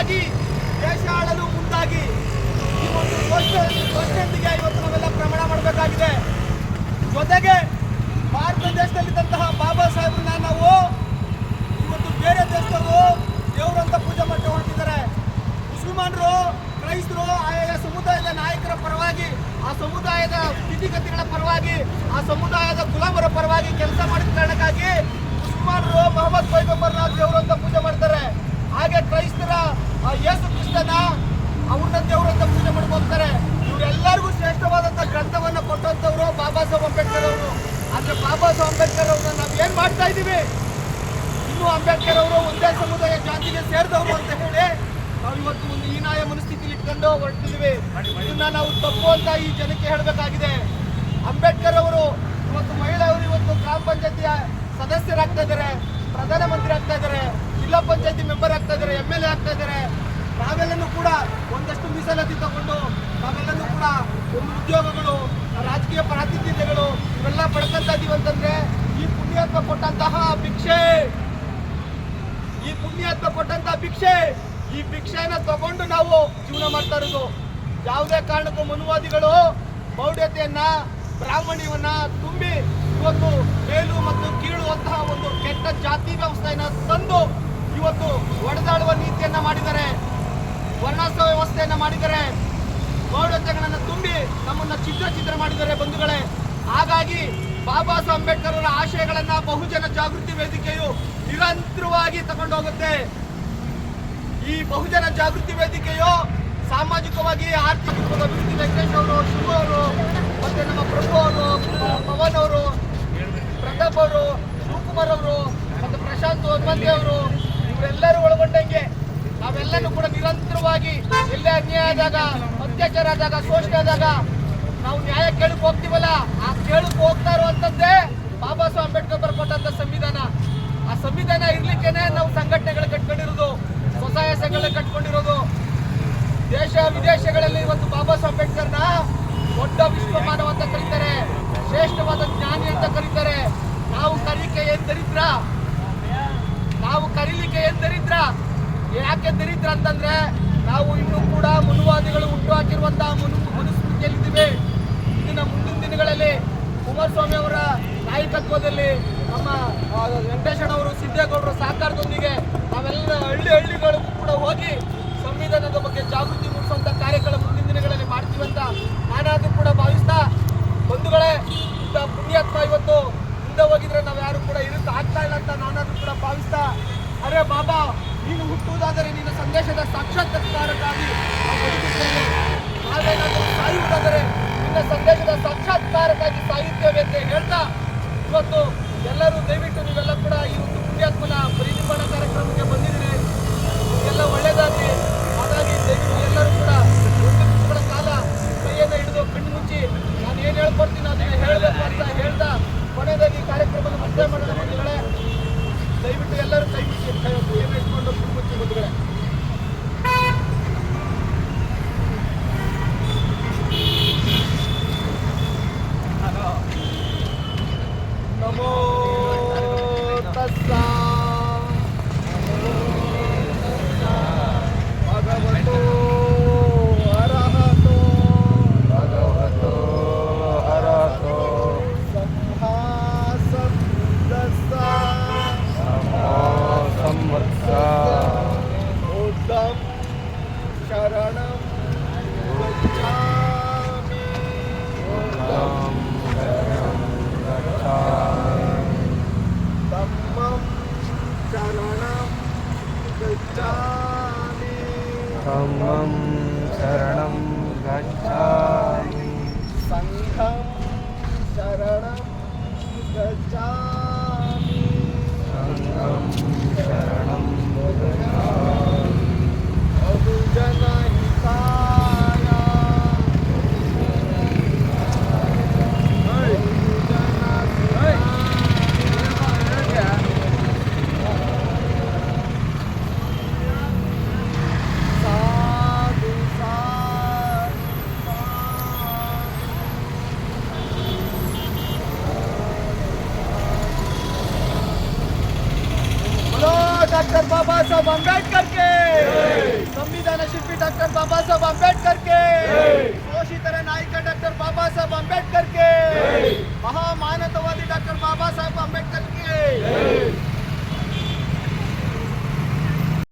ನಿರಂತರವಾಗಿ ದೇಶ ಆಳಲು ಮುಂದಾಗಿ ಈ ಒಂದು ಘೋಷಣೆಯೊಂದಿಗೆ ಇವತ್ತು ನಾವೆಲ್ಲ ಪ್ರಮಾಣ ಮಾಡಬೇಕಾಗಿದೆ. ಜೊತೆಗೆ ಭಾರತ ದೇಶದಲ್ಲಿದ್ದಂತಹ ಬಾಬಾ ಸಾಹೇಬ್ರನ್ನ ನಾವು ಇವತ್ತು ಬೇರೆ ದೇಶದವರು ದೇವರಂತ ಪೂಜೆ ಮಾಡಿ ಹೊರಟಿದ್ದಾರೆ. ಮುಸಲ್ಮಾನರು, ಕ್ರೈಸ್ತರು, ಆಯಾ ಸಮುದಾಯದ ನಾಯಕರ ಪರವಾಗಿ, ಆ ಸಮುದಾಯದ ಸ್ಥಿತಿಗತಿಗಳ ಪರವಾಗಿ, ಆ ಸಮುದಾಯದ ಗುಲಾಮರ ಪರವಾಗಿ ಕೆಲಸ ಮಾಡಿದ ಕಾರಣಕ್ಕಾಗಿ ಮುಸಲ್ಮಾನರು ಮೊಹಮ್ಮದ್ ಪೈಗಂಬರ್ನ ದೇವರಂತ ಪೂಜೆ ಮಾಡ್ತಾರೆ. ಹಾಗೆ ಕ್ರೈಸ್ತರ ಯೇಸು ಕ್ರಿಸ್ತನ ಅವ್ರನ್ನ ದೇವರಂತ ಪೂಜೆ ಮಾಡಿ ಹೋಗ್ತಾರೆ. ಇವರೆಲ್ಲರಿಗೂ ಶ್ರೇಷ್ಠವಾದಂತಹ ಗ್ರಂಥವನ್ನು ಕೊಟ್ಟಂತವ್ರು ಬಾಬಾ ಸಾಹೇಬ್ ಅಂಬೇಡ್ಕರ್ ಅವರು. ಆದ್ರೆ ಬಾಬಾ ಸಾಹೇಬ್ ಅಂಬೇಡ್ಕರ್ ಅವ್ರನ್ನ ನಾವು ಏನ್ ಮಾಡ್ತಾ ಇದ್ದೀವಿ? ಇನ್ನು ಅಂಬೇಡ್ಕರ್ ಅವರು ಒಂದೇ ಸಮುದಾಯ ಜಾತಿಗೆ ಸೇರಿದವರು ಅಂತ ಹೇಳಿ ನಾವು ಇವತ್ತು ಒಂದು ಹೀನಾಯ ಮನಸ್ಥಿತಿ ಇಟ್ಕೊಂಡು ಹೊರಟಿದ್ದೀವಿ. ಇದನ್ನ ನಾವು ತಪ್ಪು ಅಂತ ಈ ಜನಕ್ಕೆ ಹೇಳಬೇಕಾಗಿದೆ. ಅಂಬೇಡ್ಕರ್ ಅವರು ಇವತ್ತು ಮಹಿಳೆಯರು ಇವತ್ತು ಗ್ರಾಮ ಪಂಚಾಯತಿ ಸದಸ್ಯರಾಗ್ತಾ ಇದ್ದಾರೆ, ಪ್ರಧಾನಮಂತ್ರಿ ಆಗ್ತಾ ಇದ್ದಾರೆ, ಜಿಲ್ಲಾ ಪಂಚಾಯತಿ ಮೆಂಬರ್ ಆಗ್ತಾ ಇದ್ದಾರೆ, MLA ಆಗ್ತಾ ಇದ್ದಾರೆ. ನಾವೆಲ್ಲನೂ ಕೂಡ ಒಂದಷ್ಟು ಮೀಸಲಾತಿ ತಗೊಂಡು ನಾವೆಲ್ಲನೂ ಕೂಡ ಒಂದು ಉದ್ಯೋಗಗಳು, ರಾಜಕೀಯ ಪ್ರಾತಿನಿಧ್ಯಗಳು ಇವೆಲ್ಲ ಪಡ್ಕೊಂತ ಇದೀವಿ ಅಂತಂದ್ರೆ ಈ ಪುಣ್ಯಾತ್ಮ ಕೊಟ್ಟಂತಹ ಭಿಕ್ಷೆ, ಈ ಪುಣ್ಯಾತ್ಮ ಕೊಟ್ಟಂತಹ ಭಿಕ್ಷೆ, ಈ ಭಿಕ್ಷೆನ ತಗೊಂಡು ನಾವು ಜೀವನ ಮಾಡ್ತಾ ಇರೋದು. ಯಾವುದೇ ಕಾರಣಕ್ಕೂ ಮನುವಾದಿಗಳು ಮೌಢ್ಯತೆಯನ್ನ, ಬ್ರಾಹ್ಮಣ್ಯವನ್ನ ತುಂಬಿ ಇವತ್ತು ಮೇಲು ಮತ್ತು ಕೀಳು ಅಂತಹ ಒಂದು ಕೆಟ್ಟ ಜಾತಿ ವ್ಯವಸ್ಥೆಯನ್ನ ತಂದು ಇವತ್ತು ಒಡೆದಾಡುವ ನೀತಿಯನ್ನ ಮಾಡಿದ್ದಾರೆ, ವರ್ಣಾಶ್ರಮ ವ್ಯವಸ್ಥೆಯನ್ನ ಮಾಡಿದ್ದಾರೆ, ಮೌಢ್ಯತೆಗಳನ್ನ ತುಂಬಿ ನಮ್ಮನ್ನ ಚಿತ್ರ ಮಾಡಿದ್ದಾರೆ ಬಂಧುಗಳೇ. ಹಾಗಾಗಿ ಬಾಬಾ ಸಾಹೇಬ್ ಅಂಬೇಡ್ಕರ್ ಅವರ ಆಶಯಗಳನ್ನ ಬಹುಜನ ಜಾಗೃತಿ ವೇದಿಕೆಯು ನಿರಂತರವಾಗಿ ತಗೊಂಡೋಗುತ್ತೆ. ಈ ಬಹುಜನ ಜಾಗೃತಿ ವೇದಿಕೆಯು ಸಾಮಾಜಿಕವಾಗಿ, ಆರ್ಥಿಕವಾಗಿ ಅಭಿವೃದ್ಧಿ ವೆಂಕಟೇಶ್ ಅವರು, ಶಿವ ಅವರು, ಮತ್ತೆ ನಮ್ಮ ಪ್ರಭು ಅವರು, ಪವನ್ ಅವರು, ಪ್ರತಾಪ್ ಅವರು, ಶಿವಕುಮಾರ್ ಅವರು, ಮತ್ತೆ ಪ್ರಶಾಂತ್ ಹನುಮಂತಿ ಅವರು, ಇವರೆಲ್ಲರೂ ಒಳಗೊಂಡಂಗೆ ನಾವೆಲ್ಲರೂ ಕೂಡ ನಿರಂತರವಾಗಿ ಎಲ್ಲೇ ಅನ್ಯಾಯ ಆದಾಗ, ಅತ್ಯಾಚಾರ ಆದಾಗ, ಶೋಷಣೆ ಆದಾಗ ನಾವು ನ್ಯಾಯ ಕೇಳಕ್ ಹೋಗ್ತೀವಲ್ಲ, ಆ ಕೇಳಕ್ ಹೋಗ್ತಾ ಇರುವಂತದ್ದೇ ಬಾಬಾ ಸಾಹೇಬ್ ಅಂಬೇಡ್ಕರ್ ಬರ್ಕೊಟ್ಟಂತ ಸಂವಿಧಾನ. ಆ ಸಂವಿಧಾನ ಇರ್ಲಿಕ್ಕೇನೆ ನಾವು ಸಂಘಟನೆಗಳು ಕಟ್ಕೊಂಡಿರೋದು, ಸ್ವಸಹಾಯ ಸಂಘಗಳು ಕಟ್ಕೊಂಡಿರೋದು. ದೇಶ ವಿದೇಶಗಳಲ್ಲಿ ಇವತ್ತು ಬಾಬಾ ಸಾಹೇಬ್ ಅಂಬೇಡ್ಕರ್ನ ದೊಡ್ಡ ವಿಶ್ವಮಾನವ ಅಂತ ಕರೀತಾರೆ, ಶ್ರೇಷ್ಠವಾದ ಜ್ಞಾನಿ ಅಂತ ಕರೀತಾರೆ. ನಾವು ಕರೀಲಿಕ್ಕೆ ಏನ್ ದರಿದ್ರ, ನಾವು ಕರೀಲಿಕ್ಕೆ ಏನ್ ದರಿದ್ರ, ಯಾಕೆ ದರಿದ್ರ ಅಂತಂದ್ರೆ ನಾವು ಇನ್ನೂ ಕೂಡ ಮನುವಾದಿಗಳು ಹುಟ್ಟು ಹಾಕಿರುವಂತಹ ಮನುಸ್ಮೃತಿಯಲ್ಲಿದ್ದೀವಿ. ಇದನ್ನ ಮುಂದಿನ ದಿನಗಳಲ್ಲಿ ಕುಮಾರಸ್ವಾಮಿ ಅವರ ನಾಯಕತ್ವದಲ್ಲಿ ನಮ್ಮ ವೆಂಕಟೇಶಣ್ಣವರು, ಸಿದ್ದೇಗೌಡರ ಸಹಕಾರದೊಂದಿಗೆ ನಾವೆಲ್ಲ ಹಳ್ಳಿಗಳಿಗೂ ಕೂಡ ಹೋಗಿ ಸಂವಿಧಾನದ ಬಗ್ಗೆ ಜಾಗೃತಿ ಮೂಡಿಸುವಂತ ಕಾರ್ಯಕ್ರಮ ಮುಂದಿನ ದಿನಗಳಲ್ಲಿ ಮಾಡ್ತೀವಿ ಅಂತ ನಾನಾದ್ರೂ ಕೂಡ ಭಾವಿಸ್ತಾ, ಬಂಧುಗಳೇ, ಇಂಥ ಪುಣ್ಯಾತ್ಮ ಇವತ್ತು ಮುಂದೆ ಹೋಗಿದ್ರೆ ನಾವು ಯಾರು ಕೂಡ ಆಗ್ತಾ ಇಲ್ಲ ಅಂತ ನಾನಾದ್ರೂ ಕೂಡ ಭಾವಿಸ್ತಾ, ಅರೆ ಬಾಬಾ ನೀನು ಹುಟ್ಟುವುದಾದರೆ ನಿನ್ನ ಸಂದೇಶದ ಸಾಕ್ಷಾತ್ಕಾರಕ್ಕಾಗಿ ನಾವು ಬದುಕುತ್ತೇವೆ, ನಾವೇನಾದರೂ ಸಾಯುವುದಾದರೆ ನಿನ್ನ ಸಂದೇಶದ ಸಾಕ್ಷಾತ್ಕಾರಕ್ಕಾಗಿ ಸಾಯುತ್ತೇವೆ ಅಂತ ಹೇಳ್ತಾ ಇವತ್ತು ಎಲ್ಲರೂ ದಯವಿಟ್ಟು ನೀವೆಲ್ಲ ಕೂಡ ಈ ಒಂದು ಪುಣ್ಯಾತ್ಮನ ಪರಿನಿರ್ವಾಣ ಕಾರ್ಯಕ್ರಮಕ್ಕೆ ಬಂದಿದ್ದೀರಿ. ಎಲ್ಲ ಒಳ್ಳೆಯದಾಗಿ, ಹಾಗಾಗಿ ದಯವಿಟ್ಟು ಎಲ್ಲರೂ ಕೂಡ ಒಂದು ನಿಮಿಷಗಳ ಕಾಲ ಕೈಯನ್ನು ಹಿಡಿದು ಕಣ್ಣು ಮುಚ್ಚಿ ನಾನು ಏನು ಹೇಳ್ಕೊಡ್ತೀನಿ ಅದನ್ನು ಹೇಳಬೇಕು ಅಂತ ಹೇಳ್ತಾ ಕೊನೆಯದಾಗಿ ಕಾರ್ಯಕ್ರಮದ ಮುಕ್ತಾಯ ಮಾಡೋಣ ಬಂಧುಗಳೇ. ದಯವಿಟ್ಟು ಎಲ್ಲರೂ ಕೈ ಮುಚ್ಚಿ ಕೈಯನ್ನು ಇಟ್ಕೊಂಡು ಕಣ್ಣು ಮುಚ್ಚಿ ಬಂಧುಗಳೇ. ನಮೋ ತಸ್ಸಾ ಭಗವತೋ ಅರಹತೋ ಸಂಘಾ ಸಂವತ್ಸ ಬುದ್ಧಂ ಶರಣಂ ಗಚ್ಛಾಮಿ धम्मं शरणं गच्छामि संघं शरणं गच्छामि संघं शरणं गच्छामि बहुजन हिताय डॉक्टर बाबा साहब अम्बेडकर के ಸಂವಿಧಾನ ಶಿಲ್ಪಿ ಡಾಕ್ಟರ್ ಬಾಬಾ ಸಾಹೇಬ್ ಅಂಬೇಡ್ಕರ್ ಗೆ